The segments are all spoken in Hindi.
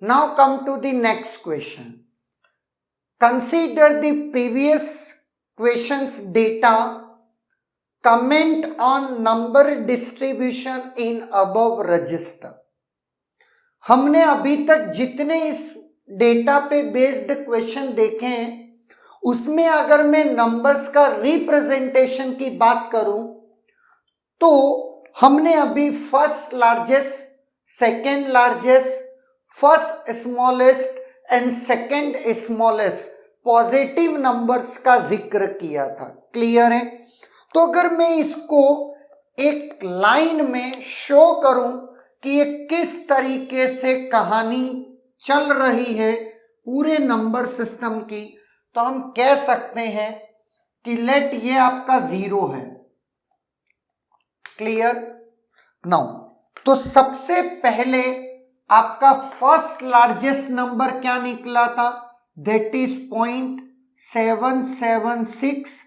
Now come to the next question. Consider the previous question's data. Comment on number distribution in above register. हमने अभी तक जितने इस डेटा पे बेस्ड क्वेश्चन देखे हैं उसमें अगर मैं नंबर्स का रिप्रेजेंटेशन की बात करूं तो हमने अभी first largest, second largest, first smallest and second smallest positive numbers का जिक्र किया था। क्लियर है? तो अगर मैं इसको एक लाइन में शो करूं कि ये किस तरीके से कहानी चल रही है पूरे नंबर सिस्टम की, तो हम कह सकते हैं कि लेट ये आपका 0 है। क्लियर? नाउ तो सबसे पहले आपका फर्स्ट लार्जेस्ट नंबर क्या निकला था? दैट इज 0.776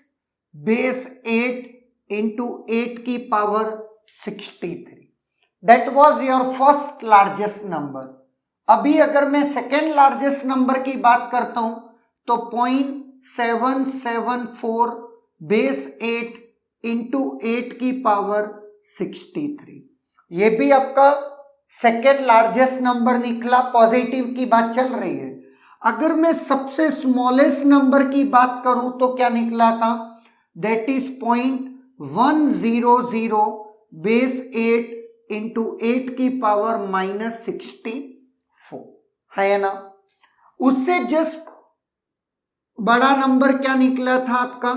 बेस 8 इंटू 8 की power 63। That was your first largest number. अभी अगर मैं सेकेंड लार्जेस्ट नंबर की बात करता हूं तो 0.774 बेस 8 इंटू 8 की पावर 63। ये भी आपका सेकेंड लार्जेस्ट नंबर निकला। पॉजिटिव की बात चल रही है। अगर मैं सबसे स्मॉलेस्ट नंबर की बात करूं तो क्या निकला था? दैट इज 0.100 बेस 8 इंटू 8 की पावर -64 है ना। उससे जस्ट बड़ा नंबर क्या निकला था आपका?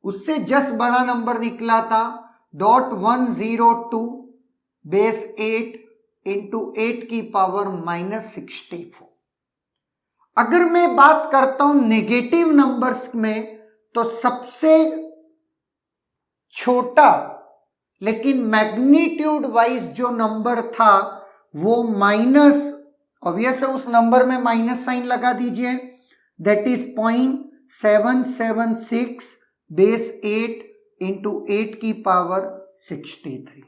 उससे जस्ट बड़ा नंबर निकला था 0.102 बेस 8 इंटू 8 की पावर -64। अगर मैं बात करता हूं नेगेटिव नंबर्स में तो सबसे छोटा लेकिन मैग्नीट्यूड वाइज जो नंबर था वो माइनस, ऑब्वियस है उस नंबर में माइनस साइन लगा दीजिए। दैट इज 0.776 बेस 8 इंटू 8 की पावर 63।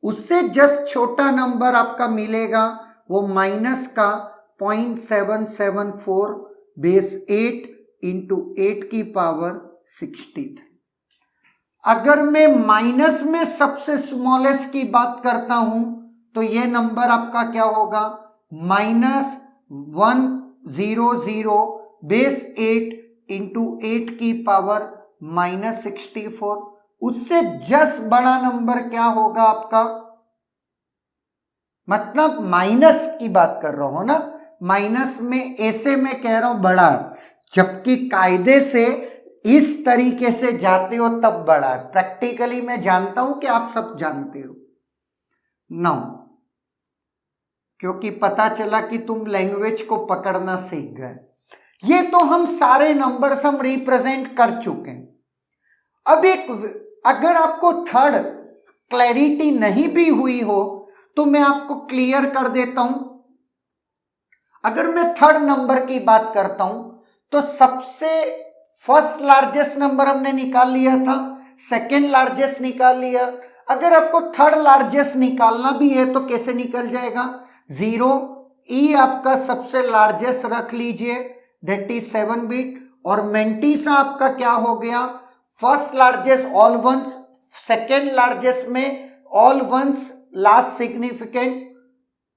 उससे जस्ट छोटा नंबर आपका मिलेगा वो माइनस का 0.774 बेस 8 इंटू 8 की पावर 63। अगर मैं माइनस में सबसे स्मॉलेस्ट की बात करता हूं तो ये नंबर आपका क्या होगा? -100 बेस 8 इंटू 8 की पावर -64। उससे जस्ट बड़ा नंबर क्या होगा आपका? मतलब माइनस की बात कर रहा हूं ना, माइनस में ऐसे मैं कह रहा हूं बड़ा, जबकि कायदे से इस तरीके से जाते हो तब बड़ा है। प्रैक्टिकली मैं जानता हूं कि आप सब जानते हो। नाउ क्योंकि पता चला कि तुम लैंग्वेज को पकड़ना सीख गए। ये तो हम सारे नंबर्स हम रिप्रेजेंट कर चुके हैं। अब एक अगर आपको थर्ड क्लैरिटी नहीं भी हुई हो तो मैं आपको क्लियर कर देता हूं। अगर मैं थर्ड नंबर की बात करता हूं तो सबसे फर्स्ट लार्जेस्ट नंबर हमने निकाल लिया था, सेकेंड लार्जेस्ट निकाल लिया। अगर आपको थर्ड लार्जेस्ट निकालना भी है तो कैसे निकल जाएगा? 0 ई आपका सबसे लार्जेस्ट रख लीजिए, दैट इज 7 बिट, और मेंटिसा आपका क्या हो गया? First largest all ones, second largest में ऑल वंस, लास्ट सिग्निफिकेंट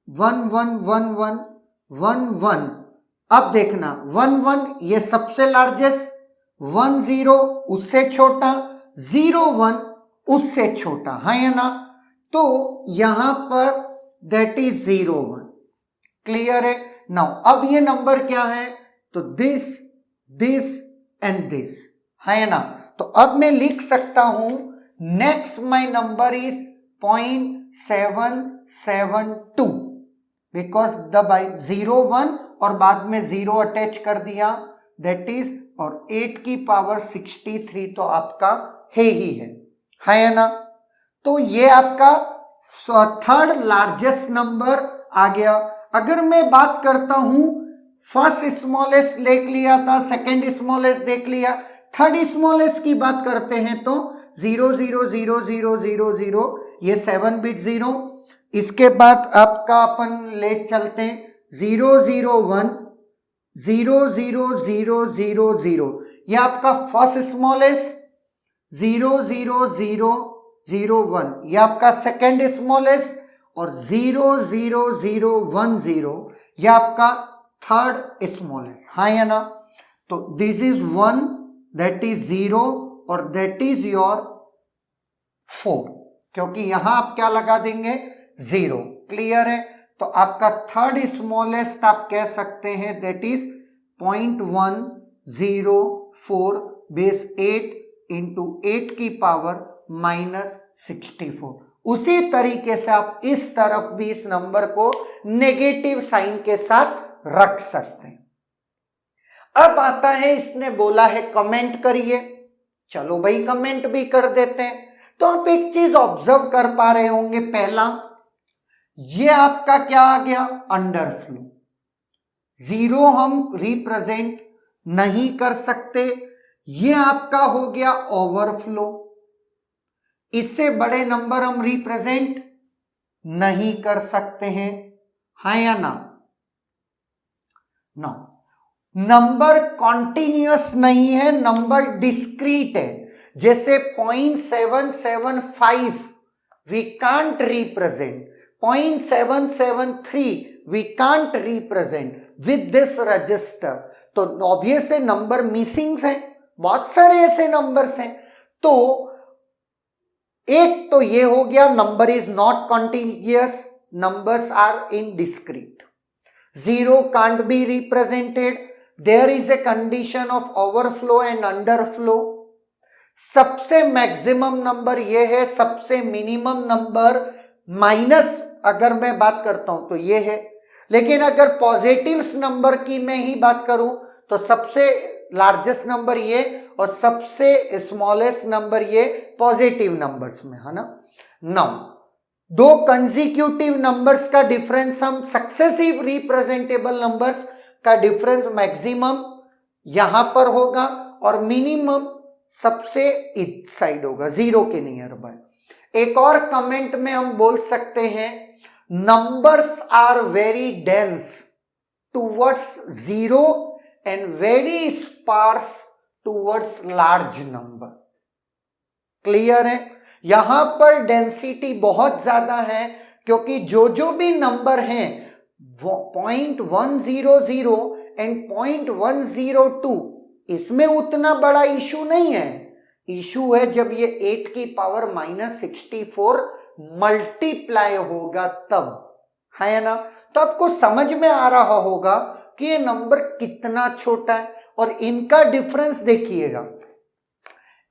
1 1 1 1 1 1। अब देखना 1 1 ये सबसे लार्जेस्ट, 1 0 उससे छोटा, 0 1 उससे छोटा, है ना। तो यहां पर दैट इज 0 1। क्लियर है? नाउ अब ये नंबर क्या है? तो दिस दिस एंड दिस, है ना। तो अब मैं लिख सकता हूं next my number is 0.772 because the by 0 1 और बाद में 0 अटैच कर दिया, दैट इज, और 8 की पावर 63 तो आपका है ही है ना। तो ये आपका थर्ड लार्जेस्ट नंबर आ गया। अगर मैं बात करता हूं फर्स्ट स्मॉलेस्ट देख लिया था, सेकेंड स्मॉलेस्ट देख लिया, थर्ड स्मॉलेस्ट की बात करते हैं तो 0 0 0 0 0 0 ये 7 बिट 0, इसके बाद आपका अपन ले चलते हैं 001 00000, ये आपका फर्स्ट स्मॉलेस्ट 00001, ये आपका सेकेंड स्मॉलेस्ट और 00010, ये आपका थर्ड स्मॉलेस्ट, हाँ या ना। तो दिस इज 1, दैट इज 0 और दैट इज योर 4, क्योंकि यहां आप क्या लगा देंगे 0, क्लियर है। तो आपका थर्ड स्मॉलेस्ट आप कह सकते हैं दैट इज 0.104 बेस 8 इंटू 8 की पावर -64। उसी तरीके से आप इस तरफ भी इस नंबर को नेगेटिव साइन के साथ रख सकते हैं। अब आता है, इसने बोला है कमेंट करिए, चलो भाई कमेंट भी कर देते हैं। तो आप एक चीज ऑब्जर्व कर पा रहे होंगे, पहला ये आपका क्या आ गया अंडरफ्लो, 0 हम रिप्रेजेंट नहीं कर सकते, ये आपका हो गया ओवरफ्लो, इससे बड़े नंबर हम रिप्रेजेंट नहीं कर सकते हैं, हाँ या ना। नो, नंबर कॉन्टिन्यूअस नहीं है, नंबर डिस्क्रीट है। जैसे 0.775 we can't represent, 0.773 we can't represent with this register. तो ऑब्वियस है नंबर मिसिंग है, बहुत सारे ऐसे नंबर्स हैं। तो एक तो ये हो गया number is not continuous, numbers are in discrete, 0 can't be represented, there is a condition of overflow and underflow. सबसे मैक्सिमम नंबर ये है, सबसे मिनिमम नंबर माइनस अगर मैं बात करता हूं तो ये है। लेकिन अगर पॉजिटिव्स नंबर की मैं ही बात करूं तो सबसे लार्जेस्ट नंबर ये और सबसे स्मॉलेस्ट नंबर ये पॉजिटिव नंबर्स में, है ना। नाउ दो कंसेक्यूटिव नंबर्स का डिफरेंस, हम सक्सेसिव रिप्रेजेंटेबल नंबर्स का डिफरेंस मैक्सिमम यहां पर होगा और मिनिमम सबसे इस साइड होगा, 0 के नियर बाय। एक और कमेंट में हम बोल सकते हैं numbers are very dense towards 0 and very sparse towards large number. Clear है, यहां पर डेंसिटी बहुत ज्यादा है क्योंकि जो भी नंबर हैं 0.100 एंड 0.102 इसमें उतना बड़ा इशू नहीं है। इशू है जब ये 8 की पावर -64 मल्टीप्लाई होगा तब, है ना। तो आपको समझ में आ रहा होगा कि ये नंबर कितना छोटा है। और इनका डिफरेंस देखिएगा,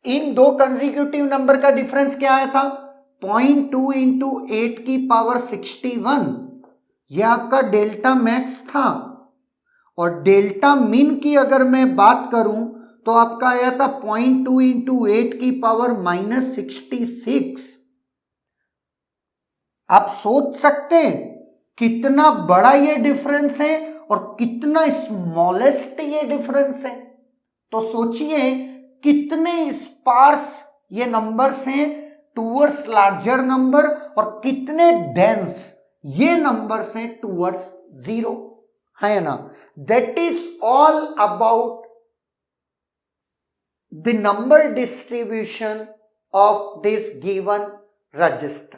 इन दो कंसेक्यूटिव नंबर का डिफरेंस क्या आया था 0.2 इंटू 8 की पावर 61, यह आपका डेल्टा मैक्स था। और डेल्टा मिन की अगर मैं बात करूं तो आपका आया था 0.2 इंटू 8 की पावर -66। आप सोच सकते हैं कितना बड़ा ये डिफरेंस है और कितना स्मॉलेस्ट ये डिफरेंस है। तो सोचिए कितने स्पार्स ये नंबर्स हैं टूवर्ड्स लार्जर नंबर और कितने डेंस ये नंबर्स हैं टूवर्ड्स 0, है ना। That is all about the number distribution of this given register.